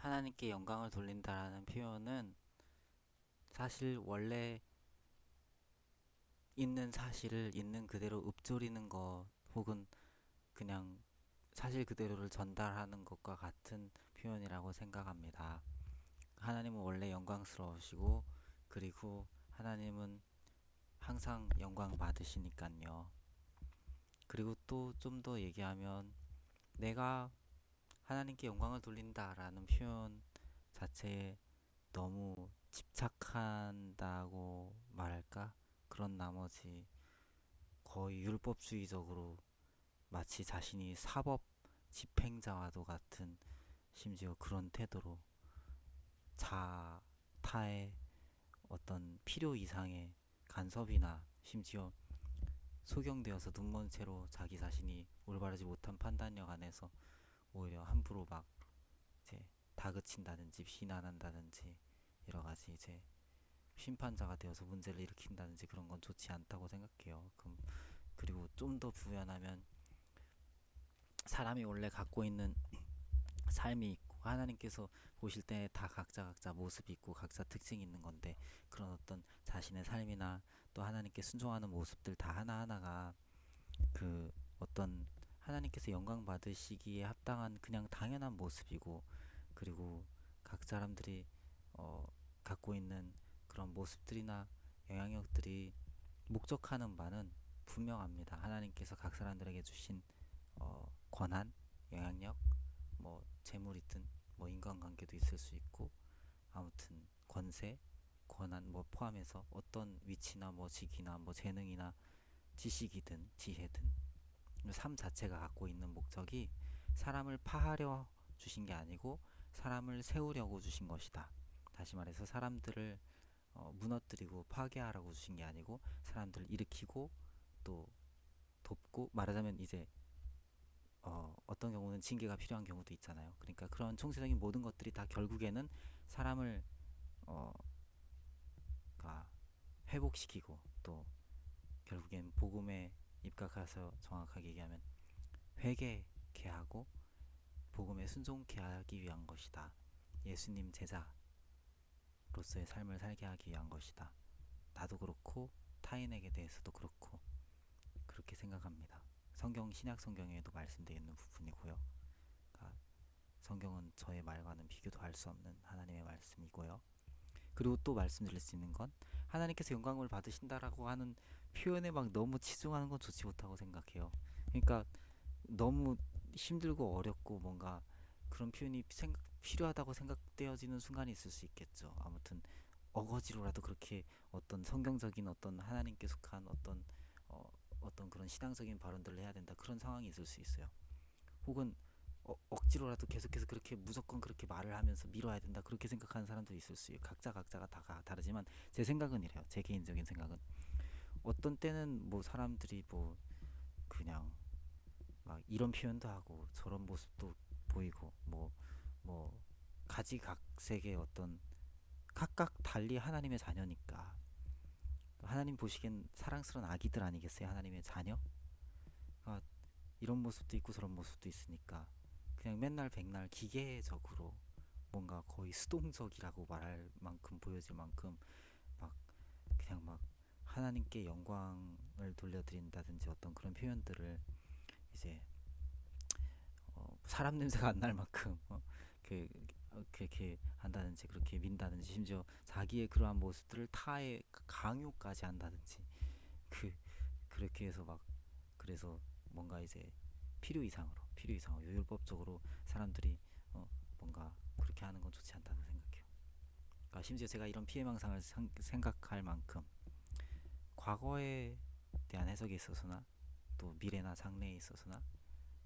하나님께 영광을 돌린다라는 표현은 사실 원래 있는 사실을 있는 그대로 읊조리는 것 혹은 그냥 사실 그대로를 전달하는 것과 같은 표현이라고 생각합니다. 하나님은 원래 영광스러우시고 그리고 하나님은 항상 영광 받으시니까요. 그리고 또 좀 더 얘기하면 내가 하나님께 영광을 돌린다라는 표현 자체에 너무 집착한다고 말할까? 그런 나머지 거의 율법주의적으로 마치 자신이 사법 집행자와도 같은 심지어 그런 태도로 타의 어떤 필요 이상의 간섭이나 심지어 소경되어서 눈먼 채로 자기 자신이 올바르지 못한 판단력 안에서 오히려 함부로 막 이제 다그친다든지 비난한다든지 여러 가지 이제 심판자가 되어서 문제를 일으킨다든지 그런 건 좋지 않다고 생각해요. 그리고 좀 더 부연하면 사람이 원래 갖고 있는 삶이 있고 하나님께서 보실 때 다 각자 모습이 있고 각자 특징이 있는 건데 그런 어떤 자신의 삶이나 또 하나님께 순종하는 모습들 다 하나하나가 그 어떤 하나님께서 영광 받으시기에 합당한 그냥 당연한 모습이고 그리고 각 사람들이 어, 갖고 있는 그런 모습들이나 영향력들이 목적하는 바는 분명합니다. 하나님께서 각 사람들에게 주신 권한, 영향력, 뭐 재물이든 뭐 인간관계도 있을 수 있고 아무튼 권세, 권한 뭐 포함해서 어떤 위치나 뭐 직이나 뭐 재능이나 지식이든 지혜든 삶 자체가 갖고 있는 목적이 사람을 파하려 주신 게 아니고 사람을 세우려고 주신 것이다. 다시 말해서 사람들을 무너뜨리고 파괴하라고 주신 게 아니고 사람들을 일으키고 또 돕고 말하자면 이제 어떤 경우는 징계가 필요한 경우도 있잖아요. 그러니까 그런 총체적인 모든 것들이 다 결국에는 사람을 어, 가 회복시키고 또 결국엔 복음에 입각해서 정확하게 얘기하면 회개케 하고 복음에 순종케 하기 위한 것이다. 예수님 제자로서의 삶을 살게 하기 위한 것이다. 나도 그렇고 타인에게 대해서도 그렇고 그렇게 생각합니다. 신약 성경에도 말씀되어 있는 부분이고요. 그러니까 성경은 저의 말과는 비교도 할 수 없는 하나님의 말씀이고요. 그리고 또 말씀드릴 수 있는 건 하나님께서 영광을 받으신다라고 하는 표현에 막 너무 치중하는 건 좋지 못하고 생각해요. 그러니까 너무 힘들고 어렵고 뭔가 그런 표현이 필요하다고 생각되어지는 순간이 있을 수 있겠죠. 아무튼 어거지로라도 그렇게 어떤 성경적인 어떤 하나님께 속한 어, 어떤 그런 신앙적인 발언들을 해야 된다 그런 상황이 있을 수 있어요. 혹은 억지로라도 계속해서 그렇게 무조건 그렇게 말을 하면서 밀어야 된다 그렇게 생각하는 사람도 있을 수 있어요. 각자가 다 다르지만 제 생각은 이래요. 제 개인적인 생각은 어떤 때는 뭐 사람들이 뭐 그냥 막 이런 표현도 하고 저런 모습도 보이고 뭐 가지각색의 어떤 각각 달리 하나님의 자녀니까 하나님 보시기엔 사랑스러운 아기들 아니겠어요? 하나님의 자녀? 그러니까 이런 모습도 있고 저런 모습도 있으니까 그냥 맨날 백날 기계적으로 뭔가 거의 수동적이라고 말할 만큼 보여질 만큼 막 그냥 막 하나님께 영광을 돌려드린다든지 어떤 그런 표현들을 이제 사람 냄새가 안 날 만큼 그, 그렇게 한다든지 그렇게 민다든지 심지어 자기의 그러한 모습들을 타의 강요까지 한다든지 그 그렇게 해서 막 그래서 뭔가 이제 필요 이상으로 율법적으로 사람들이 뭔가 그렇게 하는 건 좋지 않다고 생각해요. 그러니까 심지어 제가 이런 피해망상을 생각할 만큼 과거에 대한 해석에 있어서나 또 미래나 장래에 있어서나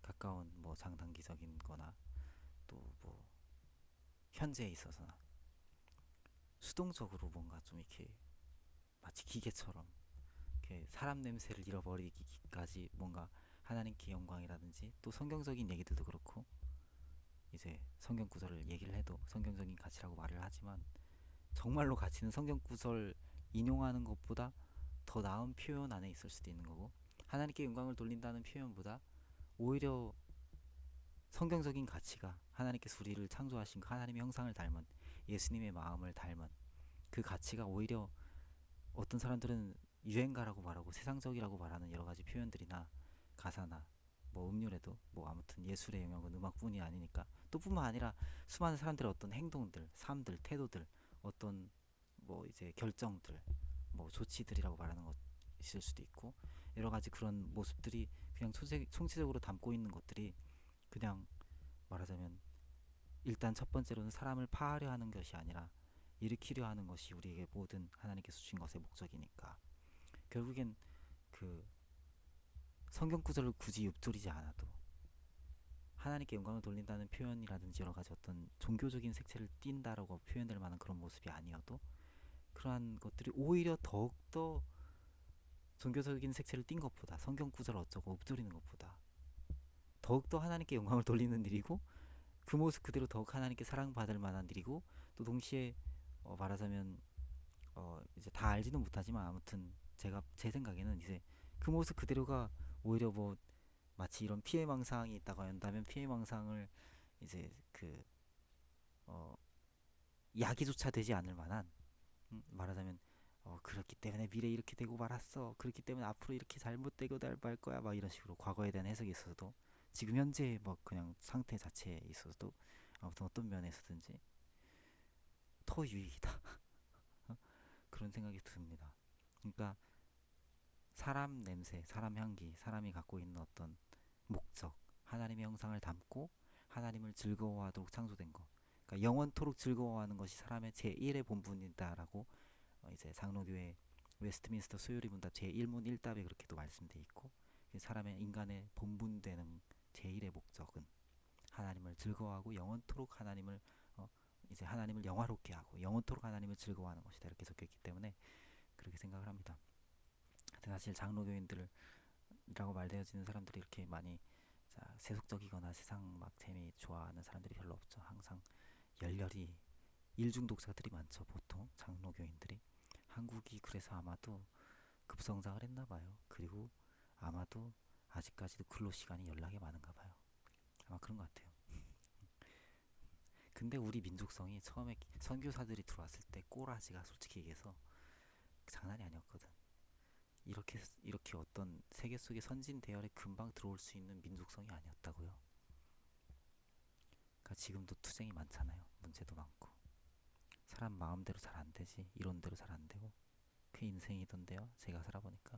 가까운 뭐 장단기적인 거나 또 뭐 현재에 있어서나 수동적으로 뭔가 좀 이렇게 마치 기계처럼 이렇게 사람 냄새를 잃어버리기까지 뭔가 하나님께 영광이라든지 또 성경적인 얘기들도 그렇고 이제 성경 구절을 얘기를 해도 성경적인 가치라고 말을 하지만 정말로 가치는 성경 구절 인용하는 것보다 더 나은 표현 안에 있을 수도 있는 거고 하나님께 영광을 돌린다는 표현보다 오히려 성경적인 가치가 하나님께서 우리를 창조하신 그 하나님의 형상을 닮은 예수님의 마음을 닮은 그 가치가 오히려 어떤 사람들은 유행가라고 말하고 세상적이라고 말하는 여러 가지 표현들이나 가사나 뭐 음료래도 뭐 아무튼 예술의 영역은 음악뿐이 아니니까 또 뿐만 아니라 수많은 사람들의 어떤 행동들, 삶들, 태도들, 어떤 뭐 이제 결정들, 뭐 조치들이라고 말하는 것일 수도 있고 여러 가지 그런 모습들이 그냥 총체적으로 담고 있는 것들이 그냥 말하자면 일단 첫 번째로는 사람을 파하려 하는 것이 아니라 일으키려 하는 것이 우리에게 모든 하나님께서 주신 것의 목적이니까 결국엔 그 성경 구절을 굳이 읊조리지 않아도 하나님께 영광을 돌린다는 표현이라든지 여러 가지 어떤 종교적인 색채를 띈다라고 표현될 만한 그런 모습이 아니어도 그러한 것들이 오히려 더욱더 종교적인 색채를 띈 것보다 성경 구절 어쩌고 읊조리는 것보다 더욱더 하나님께 영광을 돌리는 일이고 그 모습 그대로 더욱 하나님께 사랑받을 만한 일이고 또 동시에 말하자면 이제 다 알지는 못하지만 아무튼 제가 제 생각에는 이제 그 모습 그대로가 오히려 뭐 마치 이런 피해망상이 있다고 한다면 피해망상을 이제 그 어, 야기조차 되지 않을 만한 말하자면 그렇기 때문에 미래 이렇게 되고 말았어 그렇기 때문에 앞으로 이렇게 잘못되고 말 거야 막 이런 식으로 과거에 대한 해석이 있어도 지금 현재 뭐 그냥 상태 자체에 있어도 아무튼 어떤 면에서든지 더 유익이다 그런 생각이 듭니다. 그러니까 사람 냄새, 사람 향기, 사람이 갖고 있는 어떤 목적, 하나님의 형상을 담고 하나님을 즐거워하도록 창조된 것. 그러니까 영원토록 즐거워하는 것이 사람의 제1의 본분이다라고 이제 장로교회 웨스트민스터 소요리 문답 제1문 1답에 그렇게 또 말씀돼 있고 사람의 인간의 본분되는 제1의 목적은 하나님을 즐거워하고 영원토록 하나님을 이제 하나님을 영화롭게 하고 영원토록 하나님을 즐거워하는 것이다 이렇게 적혀 있기 때문에 그렇게 생각을 합니다. 사실 장로교인들이라고 말되어지는 사람들이 이렇게 많이 세속적이거나 세상 막 재미 좋아하는 사람들이 별로 없죠. 항상 열렬히 일중독자들이 많죠. 보통 장로교인들이 한국이 그래서 아마도 급성장을 했나 봐요. 그리고 아마도 아직까지도 근로 시간이 연락이 많은가 봐요. 아마 그런 것 같아요. 근데 우리 민족성이 처음에 선교사들이 들어왔을 때 꼬라지가 솔직히 얘기해서 장난이 아니었거든. 이렇게 어떤 세계 속의 선진 대열에 금방 들어올 수 있는 민족성이 아니었다고요. 그러니까 지금도 투쟁이 많잖아요. 문제도 많고 사람 마음대로 잘 안 되지 이론대로 잘 안 되고 그 인생이던데요. 제가 살아보니까